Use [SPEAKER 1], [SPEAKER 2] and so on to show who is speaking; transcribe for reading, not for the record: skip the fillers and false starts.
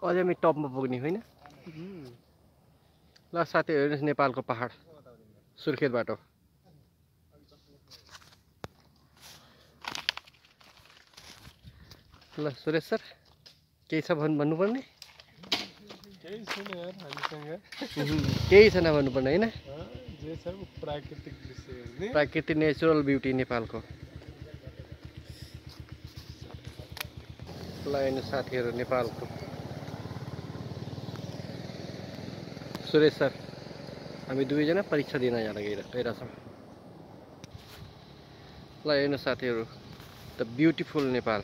[SPEAKER 1] अझै हामी टपमा पुग्ने होइन। ल साथी हेर्नुहोस् नेपालको पहाड सुर्खेत बाटो। ल सुरेश सर केही छ भन्नुपर्ने? केही छैन भन्नुपर्ने होइन। प्राकृतिक नेचुरल ब्युटी नेपालको। ल हेर्नु साथीहरू नेपालको सुरेश सर हामी दुवैजना परीक्षा दिन गइरहेछौँ। ल हेर्नु साथीहरू द ब्युटिफुल नेपाल।